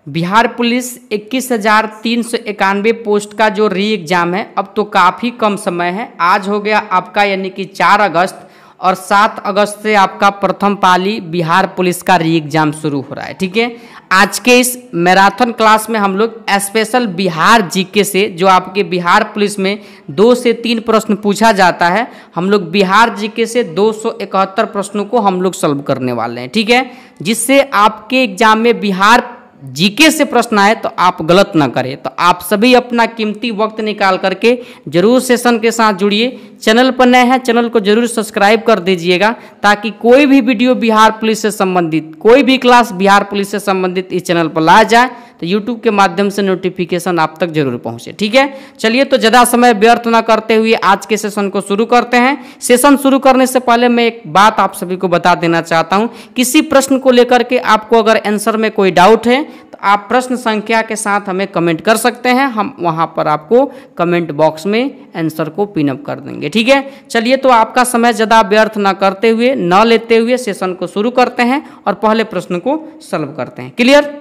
Bihar police 21,391 post का जो री एग्ज़ाम है अब तो काफ़ी कम समय है। आज हो गया आपका यानी कि 4 अगस्त और 7 अगस्त से आपका प्रथम पाली बिहार पुलिस का री एग्ज़ाम शुरू हो रहा है। ठीक है, आज के इस मैराथन क्लास में हम लोग स्पेशल बिहार जीके से जो आपके बिहार पुलिस में 2 से 3 प्रश्न पूछा जाता है, हम लोग बिहार जीके से 271 प्रश्नों को हम लोग सॉल्व करने वाले हैं। ठीक है, जिससे आपके एग्जाम में बिहार जीके से प्रश्न आए तो आप गलत ना करें। तो आप सभी अपना कीमती वक्त निकाल करके जरूर सेशन के साथ जुड़िए। चैनल पर नए हैं, चैनल को जरूर सब्सक्राइब कर दीजिएगा ताकि कोई भी वीडियो बिहार पुलिस से संबंधित, कोई भी क्लास बिहार पुलिस से संबंधित इस चैनल पर लाया जाए तो यूट्यूब के माध्यम से नोटिफिकेशन आप तक जरूर पहुंचे। ठीक है, चलिए तो ज़्यादा समय व्यर्थ ना करते हुए आज के सेशन को शुरू करते हैं। सेशन शुरू करने से पहले मैं एक बात आप सभी को बता देना चाहता हूं, किसी प्रश्न को लेकर के आपको अगर आंसर में कोई डाउट है तो आप प्रश्न संख्या के साथ हमें कमेंट कर सकते हैं, हम वहां पर आपको कमेंट बॉक्स में आंसर को पिनअप कर देंगे। ठीक है, चलिए तो आपका समय ज़्यादा व्यर्थ ना करते हुए, न लेते हुए सेशन को शुरू करते हैं और पहले प्रश्न को सॉल्व करते हैं। क्लियर?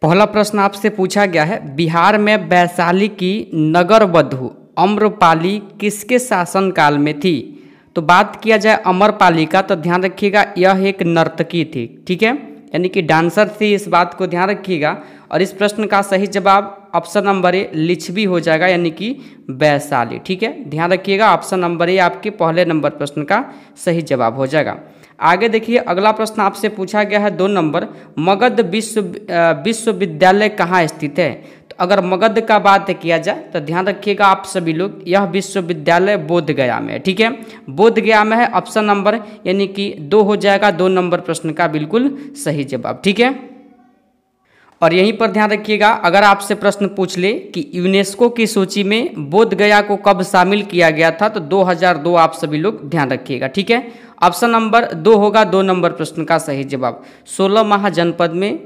पहला प्रश्न आपसे पूछा गया है, बिहार में वैशाली की नगर वधु अम्रपाली किसके शासनकाल में थी? तो बात किया जाए अम्रपाली का तो ध्यान रखिएगा यह एक नर्तकी थी। ठीक है, यानी कि डांसर थी, इस बात को ध्यान रखिएगा। और इस प्रश्न का सही जवाब ऑप्शन नंबर ए लिच्छवी हो जाएगा, यानी कि वैशाली। ठीक है, ध्यान रखिएगा ऑप्शन नंबर ए आपके पहले नंबर प्रश्न का सही जवाब हो जाएगा। आगे देखिए, अगला प्रश्न आपसे पूछा गया है 2 नंबर, मगध विश्वविद्यालय कहाँ स्थित है? तो अगर मगध का बात किया जाए तो ध्यान रखिएगा आप सभी लोग, यह विश्वविद्यालय बोधगया में है। ठीक है, बोधगया में है, ऑप्शन नंबर यानी कि 2 हो जाएगा 2 नंबर प्रश्न का बिल्कुल सही जवाब। ठीक है, और यहीं पर ध्यान रखिएगा अगर आपसे प्रश्न पूछ ले कि यूनेस्को की सूची में बोधगया को कब शामिल किया गया था तो 2002 आप सभी लोग ध्यान रखिएगा। ठीक है, ऑप्शन नंबर 2 होगा 2 नंबर प्रश्न का सही जवाब। 16 महाजनपद में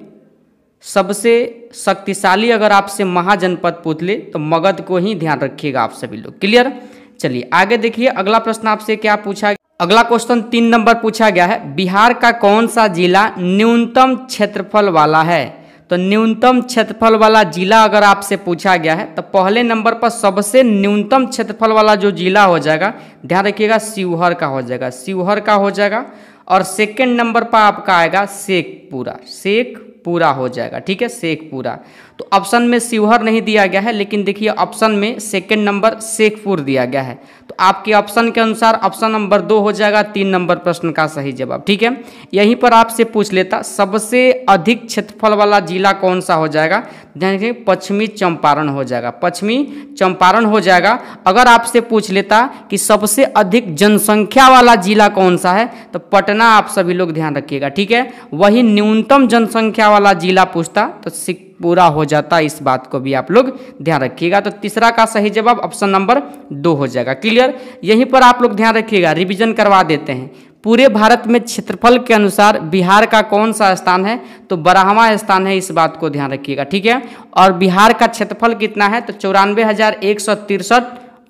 सबसे शक्तिशाली अगर आपसे महाजनपद पूछ ले तो मगध को ही ध्यान रखिएगा आप सभी लोग। क्लियर? चलिए आगे देखिए, अगला प्रश्न आपसे क्या पूछा, अगला क्वेश्चन 3 नंबर पूछा गया है, बिहार का कौन सा जिला न्यूनतम क्षेत्रफल वाला है? तो न्यूनतम क्षेत्रफल वाला जिला अगर आपसे पूछा गया है तो पहले नंबर पर सबसे न्यूनतम क्षेत्रफल वाला जो जिला हो जाएगा, ध्यान रखिएगा शिवहर का हो जाएगा, शिवहर का हो जाएगा। और सेकंड नंबर पर आपका आएगा शेखपुरा, शेखपुरा हो जाएगा। ठीक है, शेखपुरा। तो ऑप्शन में शिवहर नहीं दिया गया है, लेकिन देखिए ऑप्शन में सेकंड नंबर शेखपुर दिया गया है। तो आपके ऑप्शन के अनुसार ऑप्शन नंबर 2 हो जाएगा 3 नंबर प्रश्न का सही जवाब। ठीक है, यहीं पर आपसे पूछ लेता सबसे अधिक क्षेत्रफल वाला जिला कौन सा हो जाएगा, देखिए पश्चिमी चंपारण हो जाएगा, पश्चिमी चंपारण हो जाएगा। अगर आपसे पूछ लेता कि सबसे अधिक जनसंख्या वाला जिला कौन सा है तो पटना आप सभी लोग ध्यान रखिएगा। ठीक है, वही न्यूनतम जनसंख्या वाला जिला पूछता तो शेखपुरा हो जाता, इस बात को भी आप लोग ध्यान रखिएगा। तो तीसरा का सही जवाब ऑप्शन नंबर 2 हो जाएगा। क्लियर? यहीं पर आप लोग ध्यान रखिएगा, रिवीजन करवा देते हैं। पूरे भारत में क्षेत्रफल के अनुसार बिहार का कौन सा स्थान है तो 12वां स्थान है, इस बात को ध्यान रखिएगा। ठीक है, और बिहार का क्षेत्रफल कितना है तो 94,163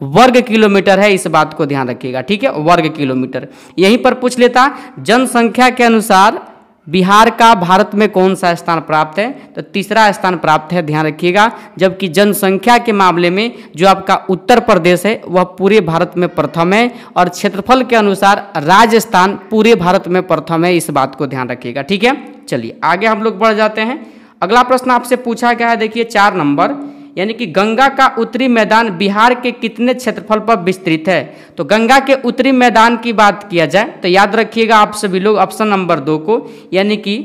वर्ग किलोमीटर है, इस बात को ध्यान रखिएगा। ठीक है, वर्ग किलोमीटर। यहीं पर पूछ लेता जनसंख्या के अनुसार बिहार का भारत में कौन सा स्थान प्राप्त है तो तीसरा स्थान प्राप्त है, ध्यान रखिएगा। जबकि जनसंख्या के मामले में जो आपका उत्तर प्रदेश है वह पूरे भारत में प्रथम है, और क्षेत्रफल के अनुसार राजस्थान पूरे भारत में प्रथम है, इस बात को ध्यान रखिएगा। ठीक है, चलिए आगे हम लोग बढ़ जाते हैं। अगला प्रश्न आपसे पूछा गया है, देखिए 4 नंबर, यानी कि गंगा का उत्तरी मैदान बिहार के कितने क्षेत्रफल पर विस्तृत है? तो गंगा के उत्तरी मैदान की बात किया जाए तो याद रखिएगा आप सभी लोग ऑप्शन नंबर 2 को, यानी कि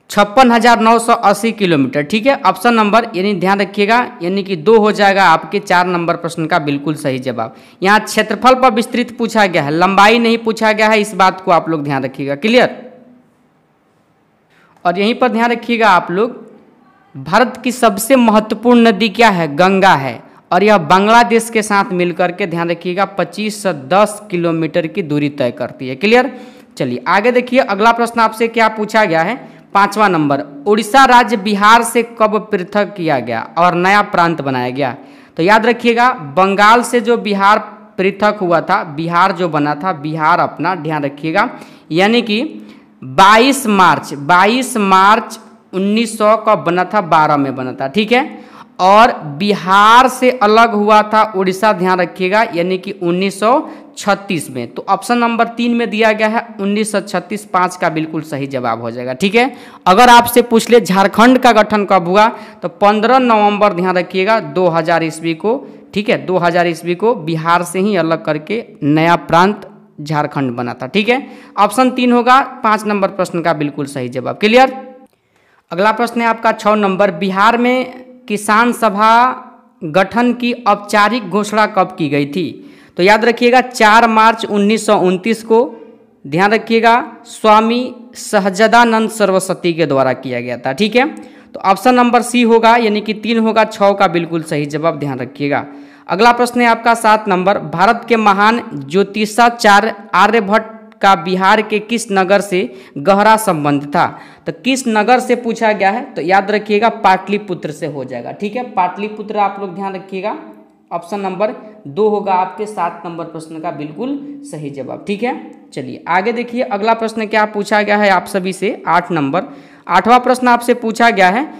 56,980 किलोमीटर। ठीक है, ऑप्शन नंबर यानी ध्यान रखिएगा यानी कि 2 हो जाएगा आपके 4 नंबर प्रश्न का बिल्कुल सही जवाब। यहाँ क्षेत्रफल पर विस्तृत पूछा गया है, लंबाई नहीं पूछा गया है, इस बात को आप लोग ध्यान रखिएगा। क्लियर? और यहीं पर ध्यान रखिएगा आप लोग, भारत की सबसे महत्वपूर्ण नदी क्या है? गंगा है, और यह बांग्लादेश के साथ मिलकर के ध्यान रखिएगा 2510 किलोमीटर की दूरी तय करती है। क्लियर? चलिए आगे देखिए, अगला प्रश्न आपसे क्या पूछा गया है, 5वां नंबर, उड़ीसा राज्य बिहार से कब पृथक किया गया और नया प्रांत बनाया गया? तो याद रखिएगा बंगाल से जो बिहार पृथक हुआ था, बिहार जो बना था, बिहार अपना ध्यान रखिएगा, यानी कि 22 मार्च 1900 का बना था, 12 में बना था, ठीक है। और बिहार से अलग हुआ था उड़ीसा, ध्यान रखिएगा, यानी कि 1936 में। तो ऑप्शन नंबर 3 में दिया गया है 1936, 5 का बिल्कुल सही जवाब हो जाएगा, ठीक है। अगर आपसे पूछ ले झारखंड का गठन कब हुआ, तो 15 नवंबर, ध्यान रखिएगा, 2000 ईस्वी को, ठीक है, 2000 ईस्वी को बिहार से ही अलग करके नया प्रांत झारखंड बना था, ठीक है। ऑप्शन 3 होगा 5 नंबर प्रश्न का बिल्कुल सही जवाब। क्लियर। अगला प्रश्न है आपका 6 नंबर, बिहार में किसान सभा गठन की औपचारिक घोषणा कब की गई थी? तो याद रखिएगा 4 मार्च 1929 को, ध्यान रखिएगा, स्वामी सहजादानंद सरस्वती के द्वारा किया गया था, ठीक है। तो ऑप्शन नंबर सी होगा, यानी कि 3 होगा, 6 का बिल्कुल सही जवाब, ध्यान रखिएगा। अगला प्रश्न है आपका 7 नंबर, भारत के महान ज्योतिषाचार्य आर्यभट्ट का बिहार के किस नगर से गहरा संबंध था? तो किस नगर से पूछा गया है, तो याद रखिएगा पाटलिपुत्र से हो जाएगा, ठीक है। पाटलिपुत्र आप लोग ध्यान रखिएगा, ऑप्शन नंबर 2 होगा आपके 7 नंबर प्रश्न का बिल्कुल सही जवाब, ठीक है। चलिए आगे देखिए, अगला प्रश्न क्या पूछा गया है आप सभी से, 8 नंबर, 8वां प्रश्न आपसे पूछा गया है,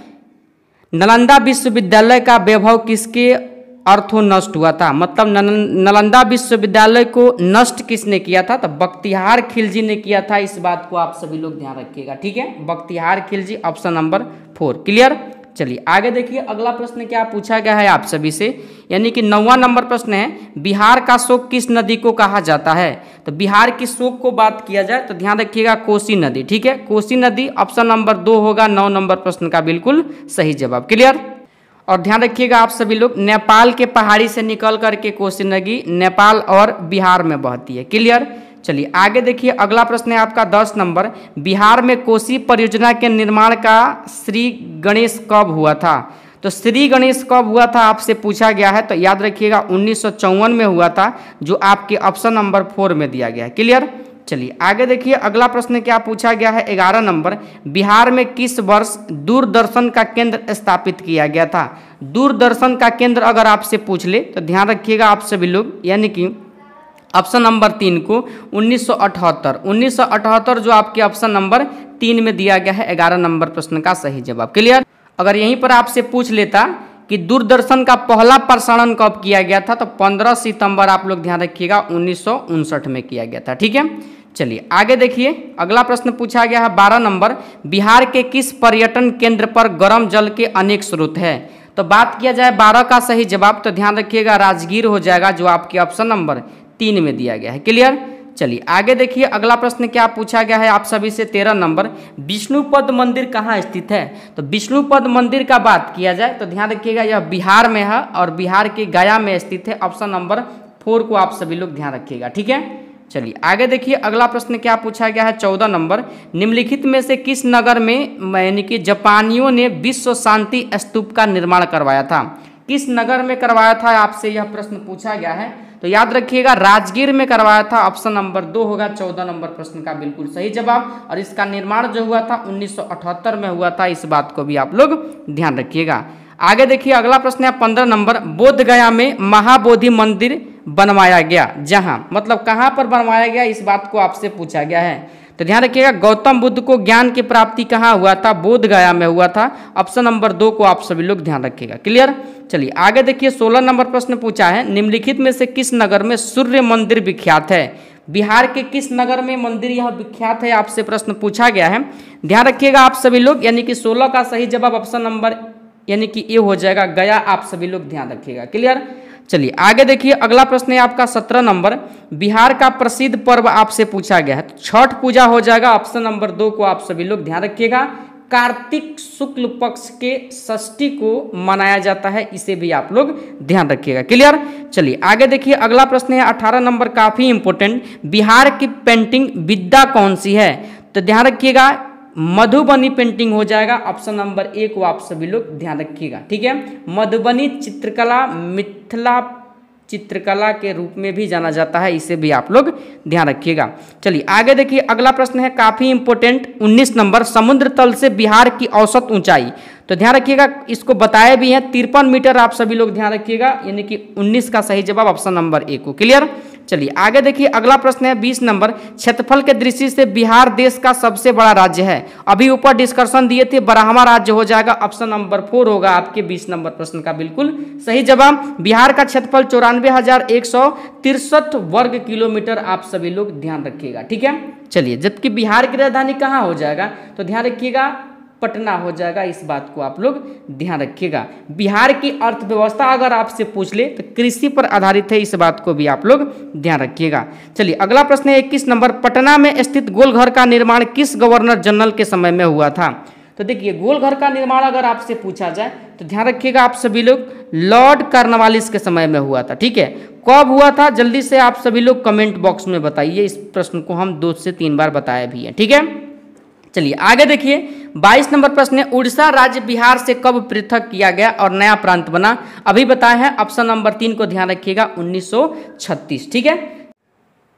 नालंदा विश्वविद्यालय का वैभव किसके अर्थों नष्ट हुआ था? मतलब नालंदा विश्वविद्यालय को नष्ट किसने किया था? तो बख्तियार खिलजी ने किया था, इस बात को आप सभी लोग ध्यान रखिएगा, ठीक है, Bakhtiyar Khilji, option number 4। Clear. चलिए आगे देखिए, अगला प्रश्न क्या पूछा गया है आप सभी से, यानी कि 9वां नंबर प्रश्न है, बिहार का शोक किस नदी को कहा जाता है? तो बिहार की शोक को बात किया जाए तो ध्यान रखिएगा कोसी नदी, ठीक है, कोसी नदी, ऑप्शन नंबर 2 होगा 9 नंबर प्रश्न का बिल्कुल सही जवाब। क्लियर। और ध्यान रखिएगा आप सभी लोग, नेपाल के पहाड़ी से निकल करके कोसी नदी नेपाल और बिहार में बहती है। क्लियर। चलिए आगे देखिए, अगला प्रश्न है आपका 10 नंबर, बिहार में कोसी परियोजना के निर्माण का श्री गणेश कब हुआ था? तो श्री गणेश कब हुआ था आपसे पूछा गया है, तो याद रखिएगा 1954 में हुआ था, जो आपके ऑप्शन नंबर 4 में दिया गया है। क्लियर। चलिए आगे देखिए, अगला प्रश्न क्या पूछा गया है 11 नंबर, बिहार में किस वर्ष दूरदर्शन का केंद्र स्थापित किया गया था? दूरदर्शन का केंद्र अगर आपसे पूछ ले तो ध्यान रखिएगा आप सभी लोग, यानी कि ऑप्शन नंबर 3 को 1978 जो आपके ऑप्शन नंबर 3 में दिया गया है 11 नंबर प्रश्न का सही जवाब। क्लियर। अगर यहीं पर आपसे पूछ लेता कि दूरदर्शन का पहला प्रसारण कब किया गया था, तो 15 सितंबर आप लोग ध्यान रखिएगा 1959 में किया गया था, ठीक है। चलिए आगे देखिए, अगला प्रश्न पूछा गया है 12 नंबर, बिहार के किस पर्यटन केंद्र पर गर्म जल के अनेक स्रोत है? तो बात किया जाए 12 का सही जवाब, तो ध्यान रखिएगा राजगीर हो जाएगा, जो आपके ऑप्शन नंबर 3 में दिया गया है। क्लियर। चलिए आगे देखिए, अगला प्रश्न क्या पूछा गया है आप सभी से 13 नंबर, विष्णुपद मंदिर कहाँ स्थित है? तो विष्णुपद मंदिर का बात किया जाए तो ध्यान रखिएगा यह बिहार में है और बिहार के गया में स्थित है, ऑप्शन नंबर 4 को आप सभी लोग ध्यान रखिएगा, ठीक है। चलिए आगे देखिए, अगला प्रश्न क्या पूछा गया है 14 नंबर, निम्नलिखित में से किस नगर में यानी कि जापानियों ने विश्व शांति स्तूप का निर्माण करवाया था? किस नगर में करवाया था आपसे यह प्रश्न पूछा गया है, तो याद रखिएगा राजगीर में करवाया था, ऑप्शन नंबर 2 होगा 14 नंबर प्रश्न का बिल्कुल सही जवाब। और इसका निर्माण जो हुआ था 1978 में हुआ था, इस बात को भी आप लोग ध्यान रखिएगा। आगे देखिए, अगला प्रश्न है 15 नंबर, बोध गया में महाबोधि मंदिर बनवाया गया, जहां मतलब कहां पर बनवाया गया, इस बात को आपसे पूछा गया है। तो ध्यान रखिएगा गौतम बुद्ध को ज्ञान की प्राप्ति कहाँ हुआ था? बोध गया में हुआ था, ऑप्शन नंबर 2 को आप सभी लोग ध्यान रखिएगा। क्लियर। चलिए आगे देखिए, 16 नंबर प्रश्न पूछा है, निम्नलिखित में से किस नगर में सूर्य मंदिर विख्यात है? बिहार के किस नगर में मंदिर यह विख्यात है आपसे प्रश्न पूछा गया है, ध्यान रखिएगा आप सभी लोग, यानी कि 16 का सही जवाब ऑप्शन नंबर यानी कि ए हो जाएगा, गया, आप सभी लोग ध्यान रखिएगा। क्लियर। चलिए आगे देखिए, अगला प्रश्न है आपका 17 नंबर, बिहार का प्रसिद्ध पर्व आपसे पूछा गया है, छठ पूजा हो जाएगा, ऑप्शन नंबर 2 को आप सभी लोग ध्यान रखिएगा। कार्तिक शुक्ल पक्ष के षष्ठी को मनाया जाता है, इसे भी आप लोग ध्यान रखिएगा। क्लियर। चलिए आगे देखिए, अगला प्रश्न है 18 नंबर, काफी इंपोर्टेंट, बिहार की पेंटिंग विद्या कौन सी है? तो ध्यान रखिएगा मधुबनी पेंटिंग हो जाएगा, ऑप्शन नंबर 1 को आप सभी लोग ध्यान रखिएगा, ठीक है। मधुबनी चित्रकला मिथिला चित्रकला के रूप में भी जाना जाता है, इसे भी आप लोग ध्यान रखिएगा। चलिए आगे देखिए, अगला प्रश्न है काफी इंपोर्टेंट 19 नंबर, समुद्र तल से बिहार की औसत ऊंचाई, तो ध्यान रखिएगा इसको बताए भी हैं 53 मीटर, आप सभी लोग ध्यान रखिएगा, यानी कि 19 का सही जवाब ऑप्शन नंबर 1 को। क्लियर। चलिए आगे देखिए, अगला प्रश्न है 20 नंबर, क्षेत्रफल के दृष्टि से बिहार देश का सबसे बड़ा राज्य है। अभी ऊपर डिस्कशन दिए थे, 12वां राज्य हो जाएगा, ऑप्शन नंबर 4 होगा आपके 20 नंबर प्रश्न का बिल्कुल सही जवाब। बिहार का क्षेत्रफल 94,163 वर्ग किलोमीटर, आप सभी लोग ध्यान रखिएगा, ठीक है। चलिए, जबकि बिहार की राजधानी कहाँ हो जाएगा, तो ध्यान रखिएगा पटना हो जाएगा, इस बात को आप लोग ध्यान रखिएगा। बिहार की अर्थव्यवस्था अगर आपसे पूछ ले तो कृषि पर आधारित है, इस बात को भी आप लोग ध्यान रखिएगा। चलिए अगला प्रश्न है 21 नंबर, पटना में स्थित गोलघर का निर्माण किस गवर्नर जनरल के समय में हुआ था। तो देखिए, गोलघर का निर्माण अगर आपसे पूछा जाए तो ध्यान रखिएगा आप सभी लोग, लॉर्ड कॉर्नवालिस के समय में हुआ था, ठीक है। कब हुआ था जल्दी से आप सभी लोग कमेंट बॉक्स में बताइए, इस प्रश्न को हम 2 से 3 बार बताए भी हैं, ठीक है। चलिए आगे देखिए, 22 नंबर प्रश्न है, उड़ीसा राज्य बिहार से कब पृथक किया गया और नया प्रांत बना। अभी बताए हैं, ऑप्शन नंबर 3 को ध्यान रखिएगा, 1936, ठीक है।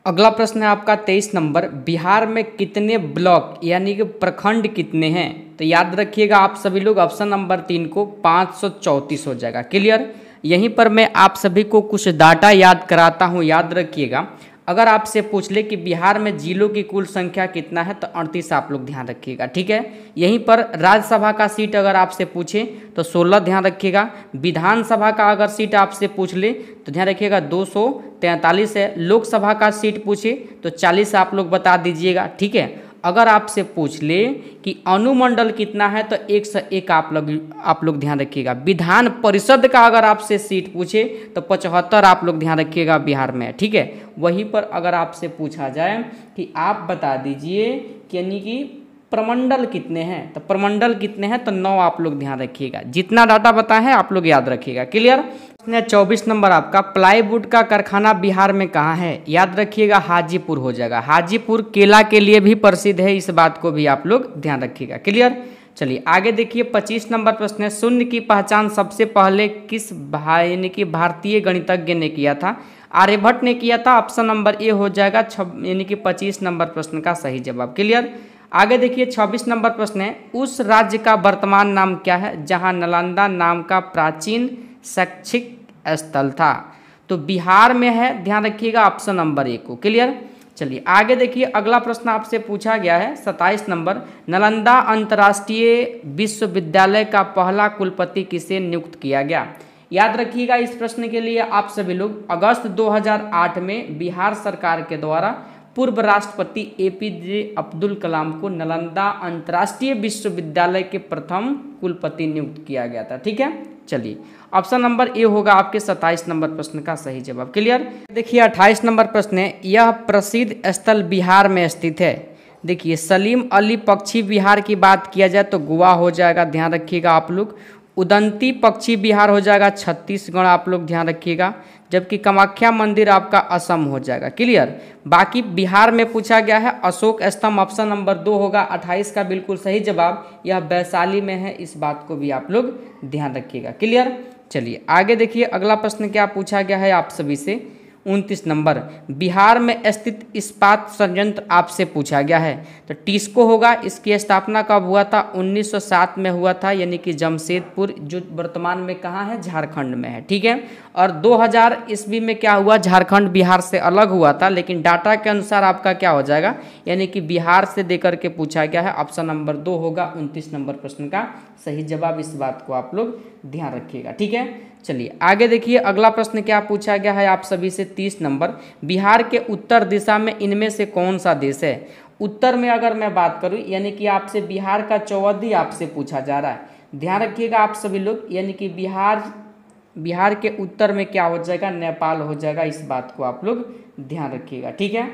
अगला प्रश्न है आपका 23 नंबर, बिहार में कितने ब्लॉक यानी कि प्रखंड कितने हैं। तो याद रखिएगा आप सभी लोग, ऑप्शन नंबर 3 को 534 हो जाएगा, क्लियर। यहीं पर मैं आप सभी को कुछ डाटा याद कराता हूँ, याद रखिएगा। अगर आपसे पूछ ले कि बिहार में जिलों की कुल संख्या कितना है तो 38 आप लोग ध्यान रखिएगा, ठीक है। यहीं पर राज्यसभा का सीट अगर आपसे पूछे तो 16 ध्यान रखिएगा। विधानसभा का अगर सीट आपसे पूछ ले तो ध्यान रखिएगा 243 है। लोकसभा का सीट पूछे तो 40 आप लोग बता दीजिएगा, ठीक है। अगर आपसे पूछ ले कि अनुमंडल कितना है तो 101 आप लोग ध्यान रखिएगा। विधान परिषद का अगर आपसे सीट पूछे तो 75 आप लोग ध्यान रखिएगा बिहार में, ठीक है। वहीं पर अगर आपसे पूछा जाए कि आप बता दीजिए कि यानी कि प्रमंडल कितने हैं, तो प्रमंडल कितने हैं तो 9 आप लोग ध्यान रखिएगा। जितना डाटा बताया है आप लोग याद रखिएगा, क्लियर। 24 नंबर आपका, प्लाईवुड का कारखाना बिहार में कहाँ है। याद रखिएगा हाजीपुर हो जाएगा। हाजीपुर केला के लिए भी प्रसिद्ध है, इस बात को भी आप लोग ध्यान रखिएगा, क्लियर। चलिए आगे देखिए, 25 नंबर प्रश्न है, शून्य की पहचान सबसे पहले किस यानी कि भारतीय गणितज्ञ ने किया था। आर्यभट्ट ने किया था, ऑप्शन नंबर ए हो जाएगा यानी कि 25 नंबर प्रश्न का सही जवाब, क्लियर। आगे देखिए 26 नंबर प्रश्न है, उस राज्य का वर्तमान नाम क्या है जहां नालंदा नाम का प्राचीन शैक्षिक स्थल था। तो बिहार में है, ध्यान रखिएगा ऑप्शन नंबर 1 को, क्लियर। चलिए आगे देखिए, अगला प्रश्न आपसे पूछा गया है 27 नंबर, नालंदा अंतर्राष्ट्रीय विश्वविद्यालय का पहला कुलपति किसे नियुक्त किया गया। याद रखिएगा इस प्रश्न के लिए आप सभी लोग, अगस्त 2008 में बिहार सरकार के द्वारा पूर्व राष्ट्रपति APJ अब्दुल कलाम को नालंदा अंतर्राष्ट्रीय विश्वविद्यालय के प्रथम कुलपति नियुक्त किया गया था, ठीक है। चलिए ऑप्शन नंबर ए होगा आपके 27 नंबर प्रश्न का सही जवाब, क्लियर। देखिए 28 नंबर प्रश्न है, यह प्रसिद्ध स्थल बिहार में स्थित है। देखिए सलीम अली पक्षी विहार की बात किया जाए तो गोवा हो जाएगा, ध्यान रखिएगा आप लोग। उदंती पक्षी विहार हो जाएगा छत्तीसगढ़, आप लोग ध्यान रखिएगा। जबकि कामाख्या मंदिर आपका असम हो जाएगा, क्लियर। बाकी बिहार में पूछा गया है अशोक स्तंभ, ऑप्शन नंबर 2 होगा 28 का बिल्कुल सही जवाब। यह वैशाली में है, इस बात को भी आप लोग ध्यान रखिएगा, क्लियर। चलिए आगे देखिए, अगला प्रश्न क्या पूछा गया है आप सभी से, 29 नंबर, बिहार में स्थित इस्पात संयंत्र आपसे पूछा गया है। तो टिस्को होगा, इसकी स्थापना कब हुआ था, 1907 में हुआ था, यानी कि जमशेदपुर, जो वर्तमान में कहाँ है, झारखंड में है, ठीक है। और 2000 ईस्वी में क्या हुआ, झारखंड बिहार से अलग हुआ था, लेकिन डाटा के अनुसार आपका क्या हो जाएगा, यानी कि बिहार से देकर के पूछा गया है, ऑप्शन नंबर 2 होगा 29 नंबर प्रश्न का सही जवाब। इस बात को आप लोग ध्यान रखिएगा, ठीक है। चलिए आगे देखिए, अगला प्रश्न क्या पूछा गया है आप सभी से, 30 नंबर, बिहार के उत्तर दिशा में इनमें से कौन सा देश है। उत्तर में अगर मैं बात करूं, यानी कि आपसे बिहार का चौवदी आपसे पूछा जा रहा है, ध्यान रखिएगा आप सभी लोग। यानी कि बिहार के उत्तर में क्या हो जाएगा, नेपाल हो जाएगा, इस बात को आप लोग ध्यान रखिएगा, ठीक है।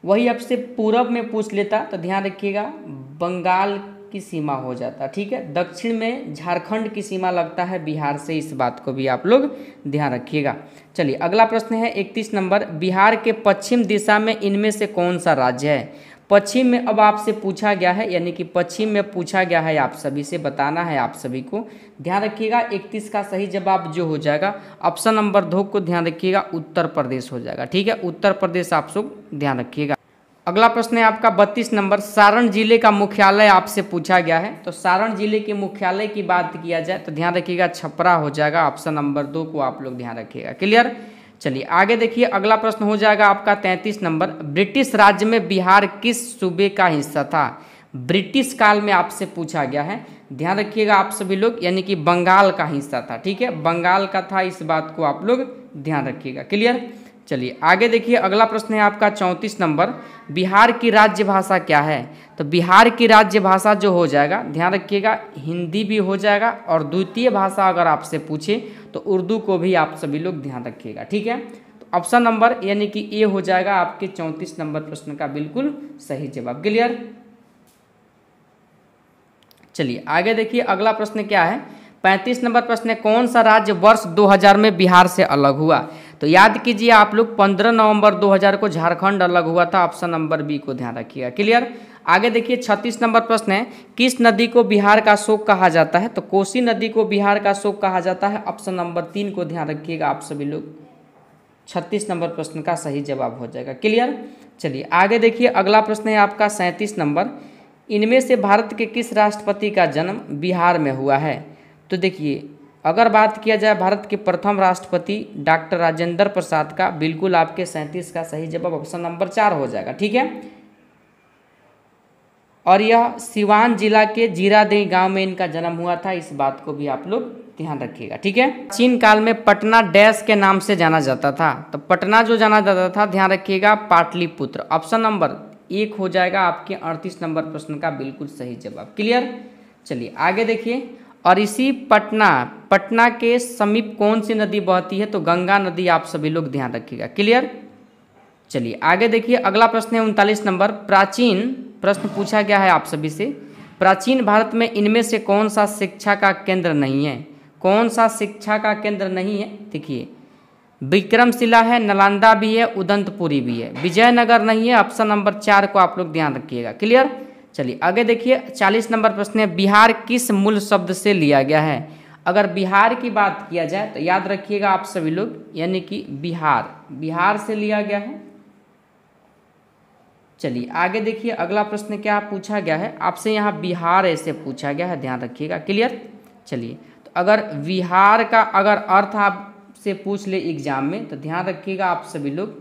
वही आपसे पूरब में पूछ लेता तो ध्यान रखिएगा बंगाल की सीमा हो जाता, ठीक है। दक्षिण में झारखंड की सीमा लगता है बिहार से, इस बात को भी आप लोग ध्यान रखिएगा। चलिए अगला प्रश्न है 31 नंबर, बिहार के पश्चिम दिशा में इनमें से कौन सा राज्य है। पश्चिम में अब आपसे पूछा गया है, यानी कि पश्चिम में पूछा गया है, आप सभी से बताना है आप सभी को, ध्यान रखिएगा। 31 का सही जवाब जो हो जाएगा, ऑप्शन नंबर 2 को ध्यान रखिएगा, उत्तर प्रदेश हो जाएगा, ठीक है। उत्तर प्रदेश आप सब ध्यान रखिएगा। अगला प्रश्न है आपका 32 नंबर, सारण जिले का मुख्यालय आपसे पूछा गया है। तो सारण जिले के मुख्यालय की बात किया जाए तो ध्यान रखिएगा छपरा हो जाएगा, ऑप्शन नंबर 2 को आप लोग ध्यान रखिएगा, क्लियर। चलिए आगे देखिए, अगला प्रश्न हो जाएगा आपका 33 नंबर। ब्रिटिश राज्य में बिहार किस सूबे का हिस्सा था? ब्रिटिश काल में आपसे पूछा गया है, ध्यान रखिएगा आप सभी लोग, यानी कि बंगाल का हिस्सा था। ठीक है, बंगाल का था, इस बात को आप लोग ध्यान रखिएगा। क्लियर? चलिए आगे देखिए, अगला प्रश्न है आपका 34 नंबर। बिहार की राज्य भाषा क्या है? तो बिहार की राज्य भाषा जो हो जाएगा, ध्यान रखिएगा, हिंदी भी हो जाएगा और द्वितीय भाषा अगर आपसे पूछे तो उर्दू को भी आप सभी लोग ध्यान रखिएगा। ठीक है, तो ऑप्शन नंबर यानी कि ए हो जाएगा आपके 34 नंबर प्रश्न का बिल्कुल सही जवाब। क्लियर? चलिए आगे देखिए, अगला प्रश्न क्या है? 35 नंबर प्रश्न है, कौन सा राज्य वर्ष 2000 में बिहार से अलग हुआ? तो याद कीजिए आप लोग, 15 नवंबर 2000 को झारखंड अलग हुआ था। ऑप्शन नंबर बी को ध्यान रखिएगा। क्लियर? आगे देखिए, 36 नंबर प्रश्न है, किस नदी को बिहार का शोक कहा जाता है? तो कोसी नदी को बिहार का शोक कहा जाता है। ऑप्शन नंबर 3 को ध्यान रखिएगा आप सभी लोग, 36 नंबर प्रश्न का सही जवाब हो जाएगा। क्लियर? चलिए आगे देखिए, अगला प्रश्न है आपका 37 नंबर। इनमें से भारत के किस राष्ट्रपति का जन्म बिहार में हुआ है? तो देखिए, अगर बात किया जाए भारत के प्रथम राष्ट्रपति डॉक्टर राजेंद्र प्रसाद का, बिल्कुल आपके 37 का सही जवाब ऑप्शन नंबर 4 हो जाएगा। ठीक है, और यह सिवान जिला के जीरादेई गांव में इनका जन्म हुआ था, इस बात को भी आप लोग ध्यान रखिएगा। ठीक है, प्राचीन काल में पटना डैश के नाम से जाना जाता था। तो पटना जो जाना जाता था, ध्यान रखिएगा, पाटलिपुत्र। ऑप्शन नंबर 1 हो जाएगा आपके 38 नंबर प्रश्न का बिल्कुल सही जवाब। क्लियर? चलिए आगे देखिए, और इसी पटना के समीप कौन सी नदी बहती है? तो गंगा नदी, आप सभी लोग ध्यान रखिएगा। क्लियर? चलिए आगे देखिए, अगला प्रश्न है 39 नंबर। प्राचीन प्रश्न पूछा गया है आप सभी से, प्राचीन भारत में इनमें से कौन सा शिक्षा का केंद्र नहीं है? कौन सा शिक्षा का केंद्र नहीं है? देखिए, विक्रमशिला है, नालंदा भी है, उदंतपुरी भी है, विजयनगर नहीं है। ऑप्शन नंबर 4 को आप लोग ध्यान रखिएगा। क्लियर? चलिए आगे देखिए, 40 नंबर प्रश्न है, बिहार किस मूल शब्द से लिया गया है? अगर बिहार की बात किया जाए तो याद रखिएगा आप सभी लोग, यानी कि बिहार से लिया गया है। चलिए आगे देखिए, अगला प्रश्न क्या पूछा गया है आपसे, यहाँ बिहार ऐसे पूछा गया है, ध्यान रखिएगा। क्लियर? चलिए, तो अगर बिहार का अगर अर्थ आपसे पूछ ले एग्जाम में तो ध्यान रखिएगा आप सभी लोग।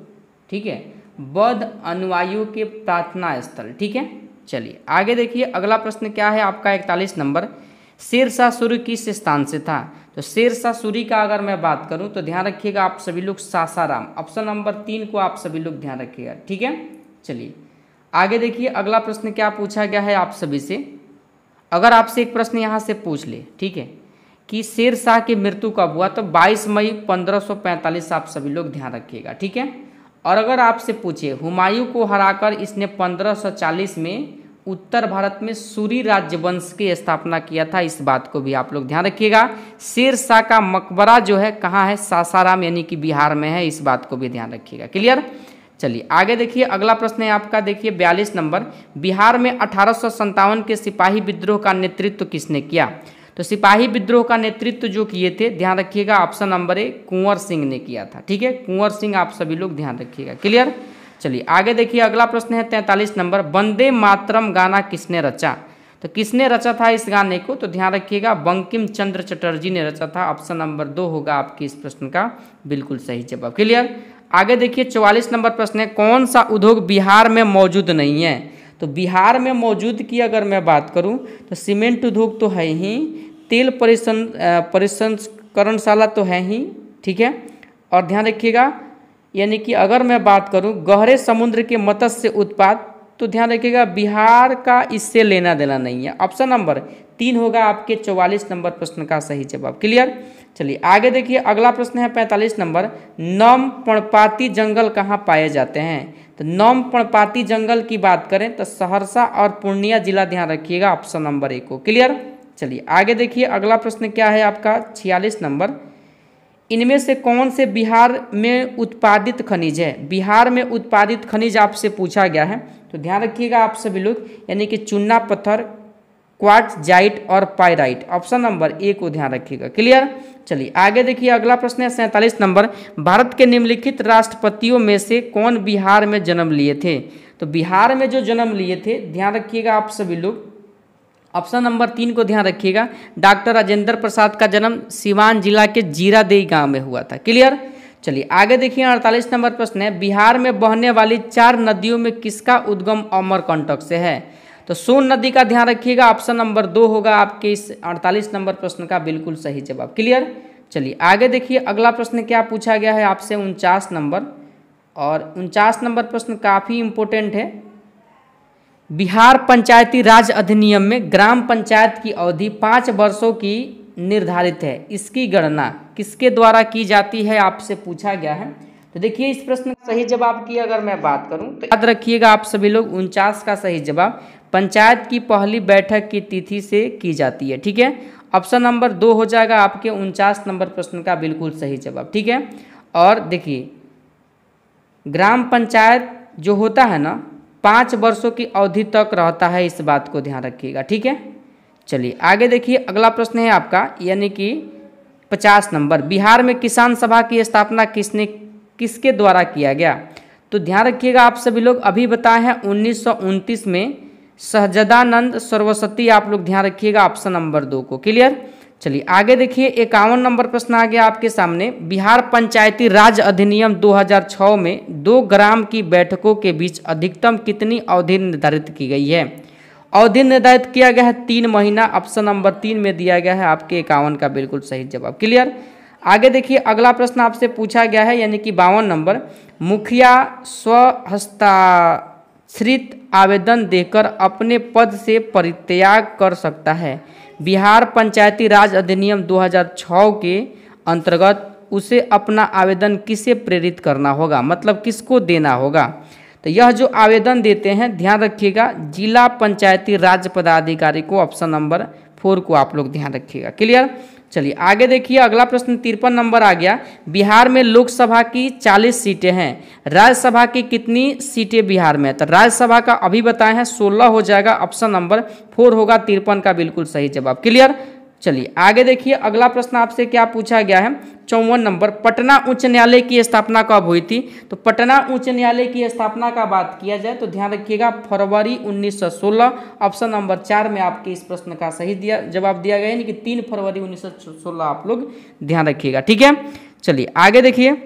ठीक है, बौद्ध अनुयायियों के प्रार्थना स्थल। ठीक है, चलिए आगे देखिए, अगला प्रश्न क्या है आपका 41 नंबर। शेरशाह सूरी किस स्थान से था? तो शेरशाह सूरी का अगर मैं बात करूं तो ध्यान रखिएगा आप सभी लोग, सासाराम। ऑप्शन नंबर 3 को आप सभी लोग ध्यान रखिएगा। ठीक है, चलिए आगे देखिए, अगला प्रश्न क्या पूछा गया है आप सभी से। अगर आपसे एक प्रश्न यहाँ से पूछ ले, ठीक है, कि शेरशाह की मृत्यु कब हुआ? तो 22 मई 1545, आप सभी लोग ध्यान रखिएगा। ठीक है, और अगर आपसे पूछे हुमायूं को हराकर इसने 1540 में उत्तर भारत में सूरी राज्य वंश की स्थापना किया था, इस बात को भी आप लोग ध्यान रखिएगा। शेरशाह का मकबरा जो है कहाँ है? सासाराम, यानी कि बिहार में है, इस बात को भी ध्यान रखिएगा। क्लियर? चलिए आगे देखिए, अगला प्रश्न है आपका, देखिए 42 नंबर। बिहार में 1857 के सिपाही विद्रोह का नेतृत्व किसने किया? तो सिपाही विद्रोह का नेतृत्व जो किए थे, ध्यान रखिएगा, ऑप्शन नंबर 1 कुंवर सिंह ने किया था। ठीक है, कुंवर सिंह, आप सभी लोग ध्यान रखिएगा। क्लियर? चलिए आगे देखिए, अगला प्रश्न है 43 नंबर। वंदे मातरम गाना किसने रचा? तो किसने रचा था इस गाने को? तो ध्यान रखिएगा, बंकिम चंद्र चटर्जी ने रचा था। ऑप्शन नंबर 2 होगा आपके इस प्रश्न का बिल्कुल सही जवाब। क्लियर? आगे देखिए, 44 नंबर प्रश्न है, कौन सा उद्योग बिहार में मौजूद नहीं है? तो बिहार में मौजूद की अगर मैं बात करूं तो सीमेंट उद्योग तो है ही, तेल परिसंस्करणशाला तो है ही। ठीक है, और ध्यान रखिएगा, यानी कि अगर मैं बात करूं गहरे समुद्र के मत्स्य उत्पाद, तो ध्यान रखिएगा बिहार का इससे लेना देना नहीं है। ऑप्शन नंबर 3 होगा आपके 44 नंबर प्रश्न का सही जवाब। क्लियर? चलिए आगे देखिए, अगला प्रश्न है 45 नंबर। नम पर्णपाती जंगल कहाँ पाए जाते हैं? तो नम पर्णपाती जंगल की बात करें तो सहरसा और पूर्णिया जिला, ध्यान रखिएगा, ऑप्शन नंबर 1 को। क्लियर? चलिए आगे देखिए, अगला प्रश्न क्या है आपका 46 नंबर। इनमें से कौन से बिहार में उत्पादित खनिज है? बिहार में उत्पादित खनिज आपसे पूछा गया है, तो ध्यान रखिएगा आप सभी लोग, यानी कि चूना पत्थर, क्वार्ट्जाइट और पाइराइट। ऑप्शन नंबर 1 को ध्यान रखिएगा। क्लियर? चलिए आगे देखिए, अगला प्रश्न है 47 नंबर। भारत के निम्नलिखित राष्ट्रपतियों में से कौन बिहार में जन्म लिए थे? तो बिहार में जो जन्म लिए थे, ध्यान रखिएगा आप सभी लोग, ऑप्शन नंबर 3 को ध्यान रखिएगा, डॉक्टर राजेंद्र प्रसाद का जन्म सिवान जिला के जीरादेई गांव में हुआ था। क्लियर? चलिए आगे देखिए 48 नंबर प्रश्न है, बिहार में बहने वाली 4 नदियों में किसका उद्गम अमरकंटक से है? तो सोन नदी का ध्यान रखिएगा, ऑप्शन नंबर 2 होगा आपके इस 48 नंबर प्रश्न का बिल्कुल सही जवाब। क्लियर। चलिए आगे देखिए अगला प्रश्न क्या पूछा गया है आपसे 49 नंबर, और 49 नंबर प्रश्न काफ़ी इम्पोर्टेंट है। बिहार पंचायती राज अधिनियम में ग्राम पंचायत की अवधि 5 वर्षों की निर्धारित है, इसकी गणना किसके द्वारा की जाती है आपसे पूछा गया है। तो देखिए इस प्रश्न का सही जवाब की अगर मैं बात करूं तो याद रखिएगा आप सभी लोग 49 का सही जवाब पंचायत की पहली बैठक की तिथि से की जाती है। ठीक है, ऑप्शन नंबर 2 हो जाएगा आपके 49 नंबर प्रश्न का बिल्कुल सही जवाब। ठीक है, और देखिए ग्राम पंचायत जो होता है ना 5 वर्षों की अवधि तक रहता है, इस बात को ध्यान रखिएगा। ठीक है, चलिए आगे देखिए अगला प्रश्न है आपका यानी कि 50 नंबर, बिहार में किसान सभा की स्थापना किसके द्वारा किया गया? तो ध्यान रखिएगा आप सभी लोग, अभी बताए हैं 1929 में सहजादानंद सरस्वती, आप लोग ध्यान रखिएगा ऑप्शन नंबर 2 को। क्लियर। चलिए आगे देखिए 51 नंबर प्रश्न आ गया आपके सामने, बिहार पंचायती राज अधिनियम 2006 में 2 ग्राम की बैठकों के बीच अधिकतम कितनी अवधि निर्धारित की गई है? अवधि निर्धारित किया गया है 3 महीना, ऑप्शन नंबर 3 में दिया गया है आपके 51 का बिल्कुल सही जवाब। क्लियर। आगे देखिए अगला प्रश्न आपसे पूछा गया है यानी कि 52 नंबर, मुखिया स्वहस्ताक्षरित आवेदन देकर अपने पद से परित्याग कर सकता है। बिहार पंचायती राज अधिनियम 2006 के अंतर्गत उसे अपना आवेदन किसे प्रेरित करना होगा, मतलब किसको देना होगा? तो यह जो आवेदन देते हैं ध्यान रखिएगा जिला पंचायती राज पदाधिकारी को, ऑप्शन नंबर 4 को आप लोग ध्यान रखिएगा। क्लियर। चलिए आगे देखिए अगला प्रश्न 53 नंबर आ गया, बिहार में लोकसभा की 40 सीटें हैं, राज्यसभा की कितनी सीटें बिहार में? तो राज्यसभा का अभी बताए हैं 16 हो जाएगा, ऑप्शन नंबर 4 होगा 53 का बिल्कुल सही जवाब। क्लियर। चलिए आगे देखिए अगला प्रश्न आपसे क्या पूछा गया है 54 नंबर, पटना उच्च न्यायालय की स्थापना कब हुई थी? तो पटना उच्च न्यायालय की स्थापना का बात किया जाए तो ध्यान रखिएगा फरवरी 1916, ऑप्शन नंबर 4 में आपके इस प्रश्न का सही जवाब दिया गया, यानी कि 3 फरवरी 1916 आप लोग ध्यान रखिएगा। ठीक है, चलिए आगे देखिए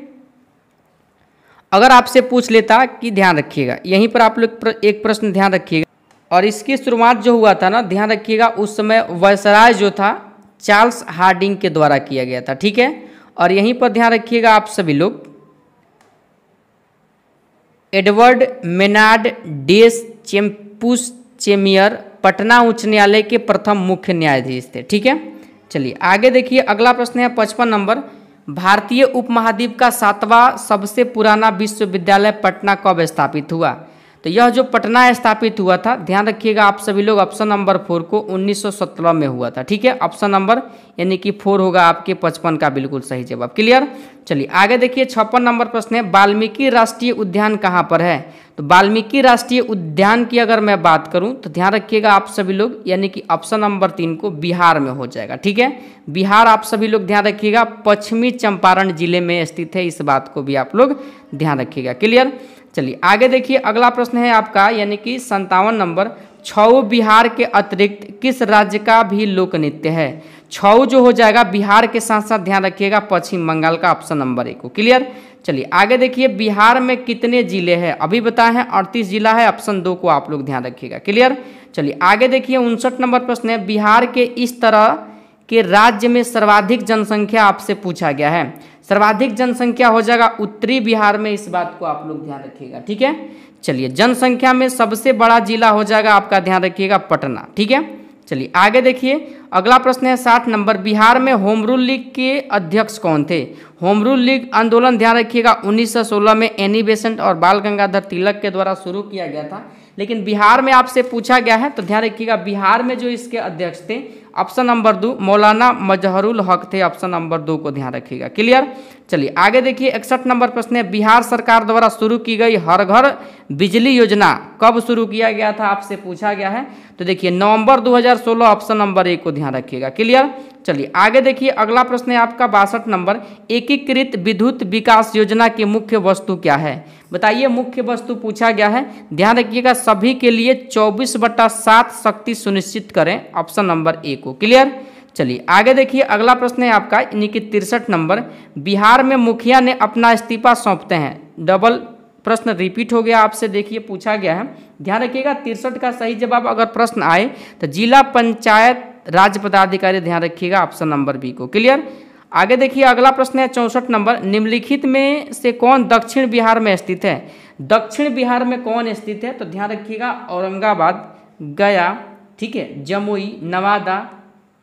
अगर आपसे पूछ लेता कि ध्यान रखिएगा यहीं पर आप लोग एक प्रश्न ध्यान रखिएगा, और इसकी शुरुआत जो हुआ था ना ध्यान रखिएगा उस समय वायसराय जो था चार्ल्स हार्डिंग के द्वारा किया गया था। ठीक है, और यहीं पर ध्यान रखिएगा आप सभी लोग एडवर्ड मेनार्ड डेस चेम्पुस चेमियर पटना उच्च न्यायालय के प्रथम मुख्य न्यायाधीश थे। ठीक है, चलिए आगे देखिए अगला प्रश्न है 55 नंबर, भारतीय उपमहाद्वीप का 7वां सबसे पुराना विश्वविद्यालय पटना कब स्थापित हुआ? तो यह जो पटना स्थापित हुआ था ध्यान रखिएगा आप सभी लोग ऑप्शन नंबर 4 को 1917 में हुआ था। ठीक है, ऑप्शन नंबर यानी कि 4 होगा आपके 55 का बिल्कुल सही जवाब। क्लियर। चलिए आगे देखिए 56 नंबर प्रश्न है, वाल्मीकि राष्ट्रीय उद्यान कहाँ पर है? तो वाल्मीकि राष्ट्रीय उद्यान की अगर मैं बात करूं तो ध्यान रखिएगा आप सभी लोग यानी कि ऑप्शन नंबर 3 को बिहार में हो जाएगा। ठीक है, बिहार आप सभी लोग ध्यान रखिएगा पश्चिमी चंपारण जिले में स्थित है, इस बात को भी आप लोग ध्यान रखिएगा। क्लियर। चलिए आगे देखिए अगला प्रश्न है आपका यानी कि 57 नंबर, छऊ बिहार के अतिरिक्त किस राज्य का भी लोक नृत्य है? छऊ जो हो जाएगा बिहार के साथ साथ ध्यान रखिएगा पश्चिम बंगाल का, ऑप्शन नंबर 1 को। क्लियर। चलिए आगे देखिए बिहार में कितने जिले हैं? अभी बताए हैं 38 जिला है, ऑप्शन 2 को आप लोग ध्यान रखिएगा। क्लियर। चलिए आगे देखिए 59 नंबर प्रश्न है, बिहार के इस तरह के राज्य में सर्वाधिक जनसंख्या आपसे पूछा गया है, सर्वाधिक जनसंख्या हो जाएगा उत्तरी बिहार में, इस बात को आप लोग ध्यान रखिएगा। ठीक है, चलिए जनसंख्या में सबसे बड़ा जिला हो जाएगा आपका ध्यान रखिएगा पटना। ठीक है, चलिए आगे देखिए अगला प्रश्न है 60 नंबर, बिहार में होम रूल लीग के अध्यक्ष कौन थे? होम रूल लीग आंदोलन ध्यान रखिएगा 1916 में एनी बेसेंट और बाल गंगाधर तिलक के द्वारा शुरू किया गया था, लेकिन बिहार में आपसे पूछा गया है तो ध्यान रखिएगा बिहार में जो इसके अध्यक्ष थे ऑप्शन नंबर 2 मौलाना मजहरुल हक थे, ऑप्शन नंबर 2 को ध्यान रखिएगा। क्लियर। चलिए आगे देखिए 61 नंबर प्रश्न है, बिहार सरकार द्वारा शुरू की गई हर घर बिजली योजना कब शुरू किया गया था आपसे पूछा गया है? तो देखिए नवंबर 2016, ऑप्शन नंबर 1 को ध्यान रखिएगा। क्लियर। चलिए आगे देखिए अगला प्रश्न है आपका 62 नंबर, एकीकृत विद्युत विकास योजना की मुख्य वस्तु क्या है? बताइए मुख्य वस्तु पूछा गया है, ध्यान रखिएगा सभी के लिए 24/7 शक्ति सुनिश्चित करें, ऑप्शन नंबर 1 को। क्लियर। चलिए आगे देखिए, अगला प्रश्न है आपका यानी कि 63 नंबर। बिहार में मुखिया ने अपना इस्तीफा सौंपते हैं। डबल प्रश्न रिपीट हो गया आपसे, देखिए पूछा गया है, ध्यान रखिएगा। 63 का सही जवाब अगर प्रश्न आए तो जिला पंचायत राज पदाधिकारी, ध्यान रखिएगा ऑप्शन नंबर बी को। क्लियर। आगे देखिए, अगला प्रश्न है 64 नंबर। निम्नलिखित में से कौन दक्षिण बिहार में स्थित है? दक्षिण बिहार में कौन स्थित है? तो ध्यान रखिएगा, औरंगाबाद, गया, ठीक है, जमुई, नवादा,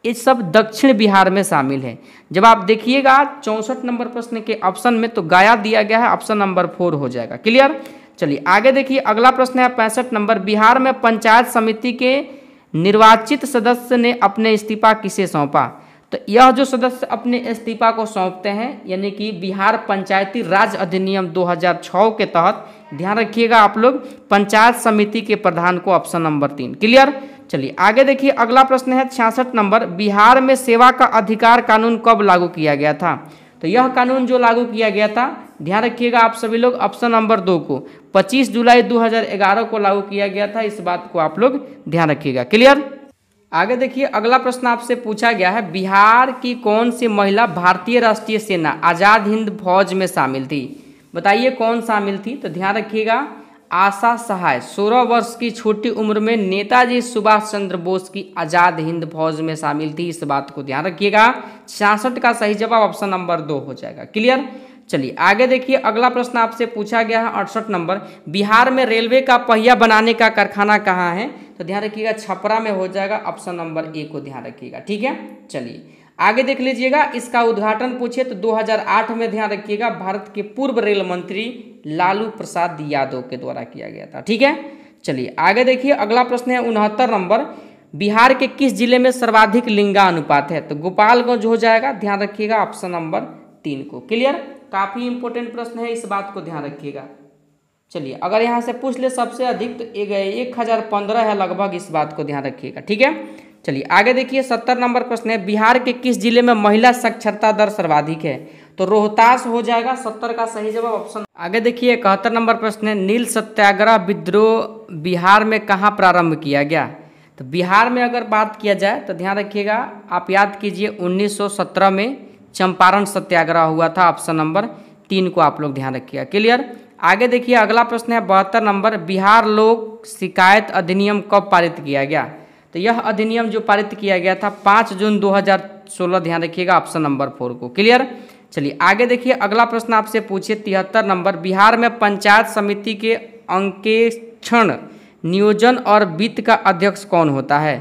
ये सब दक्षिण बिहार में शामिल है। जब आप देखिएगा 64 नंबर प्रश्न के ऑप्शन में तो गया दिया गया है, ऑप्शन नंबर 4 हो जाएगा। क्लियर। चलिए आगे देखिए, अगला प्रश्न है 65 नंबर। बिहार में पंचायत समिति के निर्वाचित सदस्य ने अपने इस्तीफा किसे सौंपा? तो यह जो सदस्य अपने इस्तीफा को सौंपते हैं यानी कि बिहार पंचायती राज अधिनियम 2006 के तहत, ध्यान रखिएगा आप लोग, पंचायत समिति के प्रधान को, ऑप्शन नंबर 3। क्लियर। चलिए आगे देखिए, अगला प्रश्न है 66 नंबर। बिहार में सेवा का अधिकार कानून कब लागू किया गया था? तो यह कानून जो लागू किया गया था, ध्यान रखिएगा आप सभी लोग, ऑप्शन नंबर 2 को 25 जुलाई 2011 को लागू किया गया था। इस बात को आप लोग ध्यान रखिएगा। क्लियर। आगे देखिए, अगला प्रश्न आपसे पूछा गया है, बिहार की कौन सी महिला भारतीय राष्ट्रीय सेना आज़ाद हिंद फौज में शामिल थी? बताइए कौन शामिल थी? तो ध्यान रखिएगा, आशा सहाय 16 वर्ष की छोटी उम्र में नेताजी सुभाष चंद्र बोस की आज़ाद हिंद फौज में शामिल थी। इस बात को ध्यान रखिएगा। 66 का सही जवाब ऑप्शन नंबर 2 हो जाएगा। क्लियर। चलिए आगे देखिए, अगला प्रश्न आपसे पूछा गया है 68 नंबर। बिहार में रेलवे का पहिया बनाने का कारखाना कहाँ है? तो ध्यान रखिएगा, छपरा में हो जाएगा, ऑप्शन नंबर 1 को ध्यान रखिएगा। ठीक है। चलिए आगे देख लीजिएगा, इसका उद्घाटन पूछे तो 2008 में, ध्यान रखिएगा, भारत के पूर्व रेल मंत्री लालू प्रसाद यादव के द्वारा किया गया था। ठीक है। चलिए आगे देखिए, अगला प्रश्न है 69 नंबर। बिहार के किस जिले में सर्वाधिक लिंगानुपात है? तो गोपालगंज हो जाएगा, ध्यान रखिएगा, ऑप्शन नंबर 3 को। क्लियर। काफी इंपॉर्टेंट प्रश्न है, इस बात को ध्यान रखिएगा। चलिए अगर यहाँ से पूछ ले सबसे अधिक तो 1015 है लगभग, इस बात को ध्यान रखिएगा। ठीक है। चलिए आगे देखिए, 70 नंबर प्रश्न है, बिहार के किस जिले में महिला साक्षरता दर सर्वाधिक है? तो रोहतास हो जाएगा, 70 का सही जवाब ऑप्शन। आगे देखिए, 71 नंबर प्रश्न है, नील सत्याग्रह विद्रोह बिहार में कहाँ प्रारंभ किया गया? तो बिहार में अगर बात किया जाए तो ध्यान रखिएगा, आप याद कीजिए 1917 में चंपारण सत्याग्रह हुआ था, ऑप्शन नंबर 3 को आप लोग ध्यान रखिएगा। क्लियर। आगे देखिए, अगला प्रश्न है 72 नंबर। बिहार लोक शिकायत अधिनियम कब पारित किया गया? तो यह अधिनियम जो पारित किया गया था 5 जून 2016, ध्यान रखिएगा, ऑप्शन नंबर 4 को। क्लियर। चलिए आगे देखिए, अगला प्रश्न आपसे पूछिए 73 नंबर। बिहार में पंचायत समिति के अंकेक्षण, नियोजन और वित्त का अध्यक्ष कौन होता है?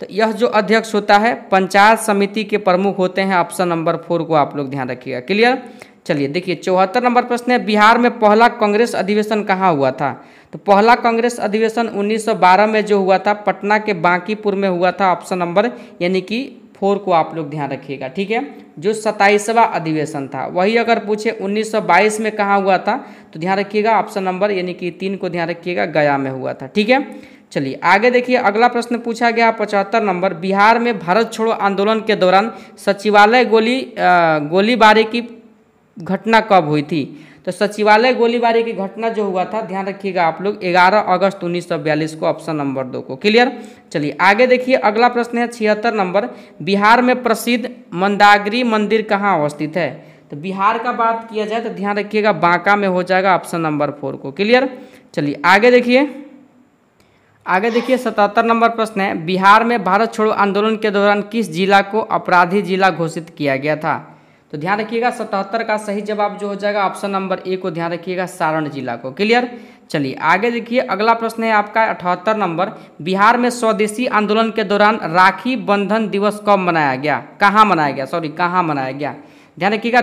तो यह जो अध्यक्ष होता है पंचायत समिति के प्रमुख होते हैं, ऑप्शन नंबर 4 को आप लोग ध्यान रखिएगा। क्लियर। चलिए देखिए, 74 नंबर प्रश्न है, बिहार में पहला कांग्रेस अधिवेशन कहाँ हुआ था? तो पहला कांग्रेस अधिवेशन 1912 में जो हुआ था, पटना के बांकीपुर में हुआ था, ऑप्शन नंबर यानी कि 4 को आप लोग ध्यान रखिएगा। ठीक है। जो 27वां अधिवेशन था, वही अगर पूछे 1922 में कहाँ हुआ था तो ध्यान रखिएगा, ऑप्शन नंबर यानी कि 3 को ध्यान रखिएगा, गया में हुआ था। ठीक है। चलिए आगे देखिए, अगला प्रश्न पूछा गया 75 नंबर। बिहार में भारत छोड़ो आंदोलन के दौरान सचिवालय गोलीबारी की घटना कब हुई थी? तो सचिवालय गोलीबारी की घटना जो हुआ था, ध्यान रखिएगा आप लोग, 11 अगस्त 1942 को, ऑप्शन नंबर 2 को। क्लियर। चलिए आगे देखिए, अगला प्रश्न है 76 नंबर। बिहार में प्रसिद्ध मंदागिरी मंदिर कहाँ अवस्थित है? तो बिहार का बात किया जाए तो ध्यान रखिएगा, बांका में हो जाएगा, ऑप्शन नंबर 4 को। क्लियर। चलिए आगे देखिए, 77 नंबर प्रश्न है, बिहार में भारत छोड़ो आंदोलन के दौरान किस जिला को अपराधी जिला घोषित किया गया था? तो ध्यान रखिएगा, 77 का सही जवाब जो हो जाएगा, ऑप्शन नंबर 1 को ध्यान रखिएगा, सारण जिला को। क्लियर। चलिए आगे देखिए, अगला प्रश्न है आपका 78 नंबर। बिहार में स्वदेशी आंदोलन के दौरान राखी बंधन दिवस कब मनाया गया? कहाँ मनाया गया? ध्यान रखिएगा,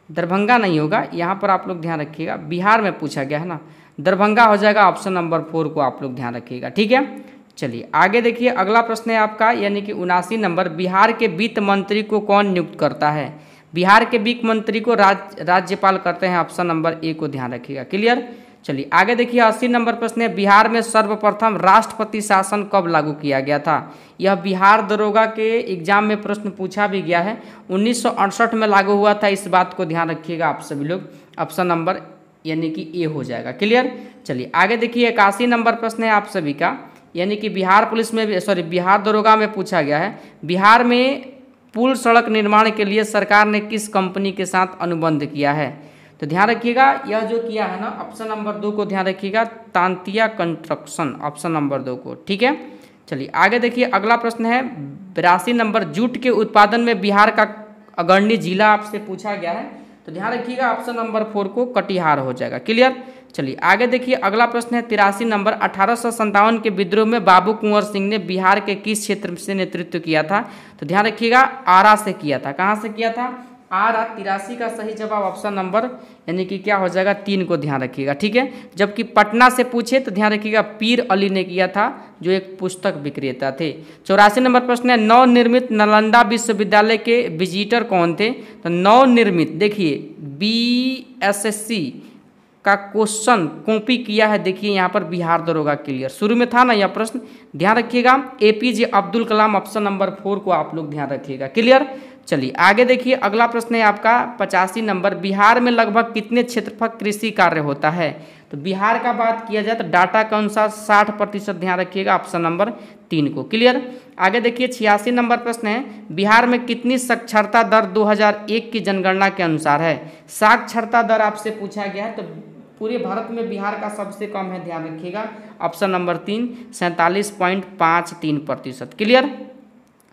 दरभंगा नहीं होगा, यहाँ पर आप लोग ध्यान रखिएगा, बिहार में पूछा गया है ना, दरभंगा हो जाएगा, ऑप्शन नंबर 4 को आप लोग ध्यान रखिएगा। ठीक है। चलिए आगे देखिए, अगला प्रश्न है आपका यानी कि 79 नंबर। बिहार के वित्त मंत्री को कौन नियुक्त करता है? बिहार के वित्त मंत्री को राज्यपाल करते हैं, ऑप्शन नंबर 1 को ध्यान रखिएगा। क्लियर। चलिए आगे देखिए, 80 नंबर प्रश्न है, बिहार में सर्वप्रथम राष्ट्रपति शासन कब लागू किया गया था? यह बिहार दरोगा के एग्जाम में प्रश्न पूछा भी गया है, 1968 में लागू हुआ था, इस बात को ध्यान रखिएगा आप सभी लोग, ऑप्शन नंबर यानी कि ए हो जाएगा। क्लियर। चलिए आगे देखिए, 81 नंबर प्रश्न है आप सभी का, यानी कि बिहार पुलिस में भी, सॉरी बिहार दरोगा में पूछा गया है, बिहार में पुल सड़क निर्माण के लिए सरकार ने किस कंपनी के साथ अनुबंध किया है? तो ध्यान रखिएगा, यह जो किया है ना, ऑप्शन नंबर 2 को ध्यान रखिएगा, तांतिया कंस्ट्रक्शन, ऑप्शन नंबर 2 को। ठीक है, चलिए आगे देखिए, अगला प्रश्न है 82 नंबर, जूट के उत्पादन में बिहार का अग्रणी जिला आपसे पूछा गया है, तो ध्यान रखिएगा ऑप्शन नंबर 4 को कटिहार हो जाएगा। क्लियर, चलिए आगे देखिए, अगला प्रश्न है 83 नंबर, 1857 के विद्रोह में बाबू कुंवर सिंह ने बिहार के किस क्षेत्र से नेतृत्व किया था? तो ध्यान रखिएगा आरा से किया था। कहाँ से किया था? आरा। 83 का सही जवाब ऑप्शन नंबर यानी कि क्या हो जाएगा? 3 को ध्यान रखिएगा। ठीक है, जबकि पटना से पूछे तो ध्यान रखिएगा पीर अली ने किया था, जो एक पुस्तक विक्रेता थे। 84 नंबर प्रश्न है, नवनिर्मित नालंदा विश्वविद्यालय के विजिटर कौन थे? तो नवनिर्मित, देखिए BSSC का क्वेश्चन कॉपी किया है, देखिए यहाँ पर बिहार दरोगा। क्लियर, शुरू में था ना यह प्रश्न, ध्यान रखिएगा APJ Abdul Kalam, option number 4 को आप लोग ध्यान रखिएगा। क्लियर, चलिए आगे देखिए, अगला प्रश्न है आपका 85 नंबर, बिहार में लगभग कितने क्षेत्रफल कृषि कार्य होता है? तो बिहार का बात किया जाए तो डाटा के अनुसार 60%, ध्यान रखिएगा ऑप्शन नंबर 3 को। क्लियर, आगे देखिए 86 नंबर प्रश्न है, बिहार में कितनी साक्षरता दर 2001 की जनगणना के अनुसार है? साक्षरता दर आपसे पूछा गया है, तो पूरे भारत में बिहार का सबसे कम है, ध्यान रखिएगा ऑप्शन नंबर 3, 47.53%। क्लियर,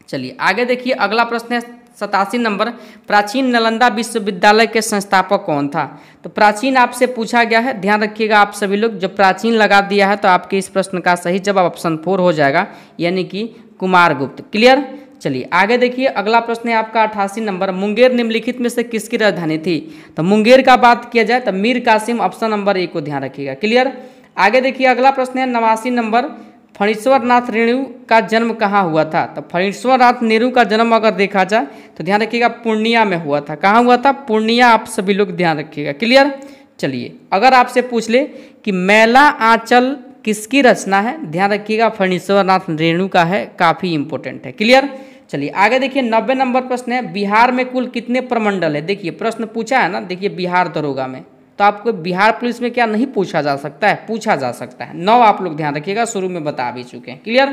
चलिए आगे देखिए, अगला प्रश्न है 87 नंबर, प्राचीन नालंदा विश्वविद्यालय के संस्थापक कौन था? तो प्राचीन आपसे पूछा गया है, ध्यान रखिएगा आप सभी लोग, जो प्राचीन लगा दिया है तो आपके इस प्रश्न का सही जवाब ऑप्शन 4 हो जाएगा, यानी कि कुमारगुप्त। क्लियर, चलिए आगे देखिए, अगला प्रश्न है आपका 88 नंबर, मुंगेर निम्नलिखित में से किसकी राजधानी थी? तो मुंगेर का बात किया जाए तो मीर कासिम, ऑप्शन नंबर 1 को ध्यान रखिएगा। क्लियर, आगे देखिए, अगला प्रश्न है 89 नंबर, फणीश्वर नाथ रेणु का जन्म कहाँ हुआ था? तो फणीश्वर नाथ नेहरू का जन्म अगर देखा जाए तो ध्यान रखिएगा पूर्णिया में हुआ था। कहाँ हुआ था? पूर्णिया, आप सभी लोग ध्यान रखिएगा। क्लियर, चलिए अगर आपसे पूछ ले कि मैला आंचल किसकी रचना है? ध्यान रखिएगा फणीश्वर नाथ रेणु का है, काफ़ी इंपॉर्टेंट है। क्लियर, चलिए आगे देखिए, 90 नंबर प्रश्न है, बिहार में कुल कितने प्रमंडल है? देखिए प्रश्न पूछा है ना, देखिए बिहार दरोगा में, तो आपको बिहार पुलिस में क्या नहीं पूछा जा सकता है? पूछा जा सकता है। 9 आप लोग ध्यान रखिएगा, शुरू में बता भी चुके हैं। क्लियर,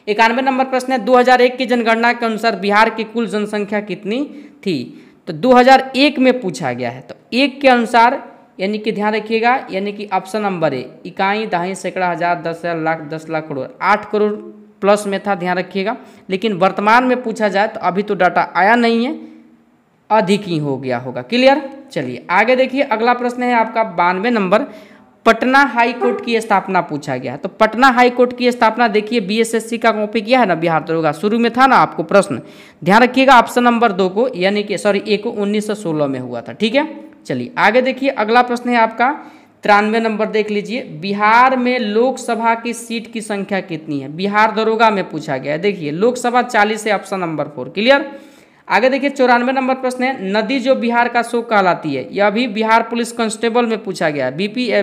91 नंबर प्रश्न है, 2001 की जनगणना के अनुसार बिहार की कुल जनसंख्या कितनी थी? तो 2001 में पूछा गया है, तो 1 के अनुसार यानी कि ध्यान रखिएगा, यानी कि ऑप्शन नंबर ए, इकाई, दहाई, सैकड़ा, हजार, 10,000, लाख, 10 लाख, करोड़, 8 करोड़ प्लस में था, ध्यान रखिएगा। लेकिन वर्तमान में पूछा जाए तो अभी तो डाटा आया नहीं है, अधिक ही हो गया होगा। क्लियर, चलिए आगे देखिए, अगला प्रश्न है आपका 92 नंबर, पटना हाई कोर्ट की स्थापना पूछा गया है। तो पटना हाई कोर्ट की स्थापना देखिए BSSC का कॉपी किया है ना बिहार दरोगा, शुरू में था ना आपको प्रश्न, ध्यान रखिएगा ऑप्शन नंबर 2 को, यानी कि सॉरी A को 1916 में हुआ था। ठीक है, चलिए आगे देखिए, अगला प्रश्न है आपका 93 नंबर, देख लीजिए, बिहार में लोकसभा की सीट की संख्या कितनी है? बिहार दरोगा में पूछा गया है, देखिए लोकसभा 40 है, ऑप्शन नंबर 4। क्लियर, आगे देखिए 94 नंबर प्रश्न है, नदी जो बिहार का शोक कहलाती है, यह भी बिहार पुलिस कांस्टेबल में पूछा गया है।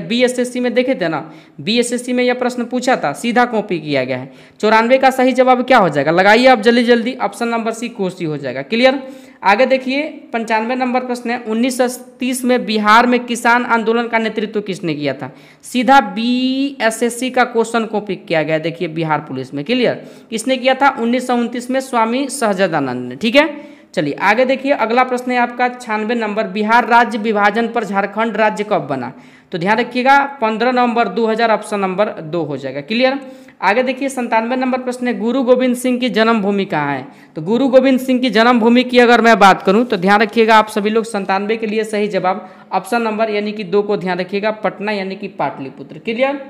BSSC में देखे थे ना, BSSC में यह प्रश्न पूछा था, सीधा कॉपी किया गया है। 94 का सही जवाब क्या हो जाएगा? लगाइए आप जल्दी जल्दी, ऑप्शन नंबर C कोसी हो जाएगा। क्लियर, आगे देखिए 95 नंबर प्रश्न है, 1930 में बिहार में किसान आंदोलन का नेतृत्व किसने किया था? सीधा BSSC का क्वेश्चन कॉपी किया गया, देखिए बिहार पुलिस में। क्लियर, किसने किया था? 1929 में स्वामी सहजानंद ने। ठीक है, चलिए आगे देखिए, अगला प्रश्न है आपका 96 नंबर, बिहार राज्य विभाजन पर झारखंड राज्य कब बना? तो ध्यान रखिएगा 15 नवंबर 2000, ऑप्शन नंबर 2 हो जाएगा। क्लियर, आगे देखिए 97 नंबर प्रश्न है, गुरु गोविंद सिंह की जन्मभूमि कहाँ है? तो गुरु गोविंद सिंह की जन्मभूमि की अगर मैं बात करूं तो ध्यान रखिएगा आप सभी लोग 97 के लिए सही जवाब ऑप्शन नंबर यानी कि 2 को ध्यान रखिएगा, पटना यानी कि पाटलिपुत्र। क्लियर,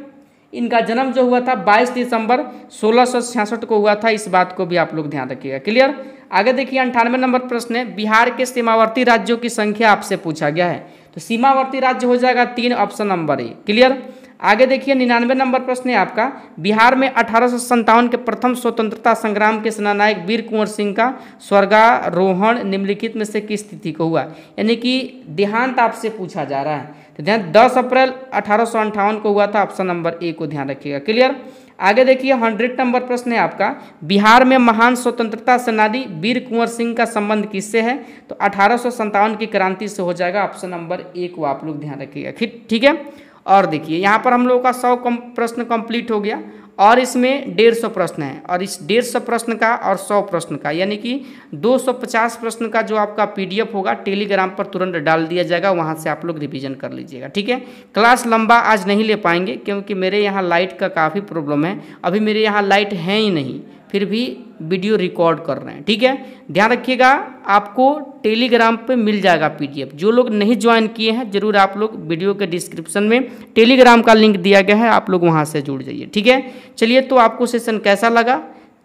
इनका जन्म जो हुआ था 22 दिसंबर 1666 को हुआ था, इस बात को भी आप लोग ध्यान रखिएगा। क्लियर, आगे देखिए 98 नंबर प्रश्न है, बिहार के सीमावर्ती राज्यों की संख्या आपसे पूछा गया है, तो सीमावर्ती राज्य हो जाएगा 3, ऑप्शन नंबर A। क्लियर, आगे देखिए 99 नंबर प्रश्न है आपका, बिहार में 1857 के प्रथम स्वतंत्रता संग्राम के सेनानायक वीर कुंवर सिंह का स्वर्गारोहण निम्नलिखित में से किस तिथि को हुआ? यानी कि देहांत आपसे पूछा जा रहा है, तो ध्यान 10 अप्रैल 1858 को हुआ था, ऑप्शन नंबर A को ध्यान रखिएगा। क्लियर, आगे देखिए 100 नंबर प्रश्न है आपका, बिहार में महान स्वतंत्रता सेनानी वीर कुंवर सिंह का संबंध किससे है? तो 1857 की क्रांति से हो जाएगा, ऑप्शन नंबर A को आप लोग ध्यान रखिएगा। ठीक है, और देखिए यहाँ पर हम लोगों का 100 प्रश्न कंप्लीट हो गया, और इसमें 150 प्रश्न है, और इस 150 प्रश्न का और 100 प्रश्न का यानी कि 250 प्रश्न का जो आपका PDF होगा टेलीग्राम पर तुरंत डाल दिया जाएगा, वहाँ से आप लोग रिवीजन कर लीजिएगा। ठीक है, क्लास लंबा आज नहीं ले पाएंगे क्योंकि मेरे यहाँ लाइट का काफ़ी प्रॉब्लम है, अभी मेरे यहाँ लाइट है ही नहीं, फिर भी वीडियो रिकॉर्ड कर रहे हैं। ठीक है, ध्यान रखिएगा, आपको टेलीग्राम पे मिल जाएगा PDF। जो लोग नहीं ज्वाइन किए हैं जरूर आप लोग वीडियो के डिस्क्रिप्शन में टेलीग्राम का लिंक दिया गया है, आप लोग वहां से जुड़ जाइए। ठीक है, चलिए तो आपको सेशन कैसा लगा,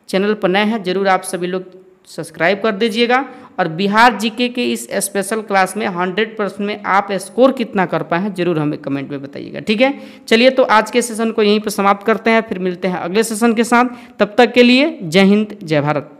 चैनल पर नए हैं जरूर आप सभी लोग सब्सक्राइब कर दीजिएगा, और बिहार जीके के इस स्पेशल क्लास में 100% में आप स्कोर कितना कर पाए हैं जरूर हमें कमेंट में बताइएगा। ठीक है, चलिए तो आज के सेशन को यहीं पर समाप्त करते हैं, फिर मिलते हैं अगले सेशन के साथ। तब तक के लिए जय हिंद जय भारत।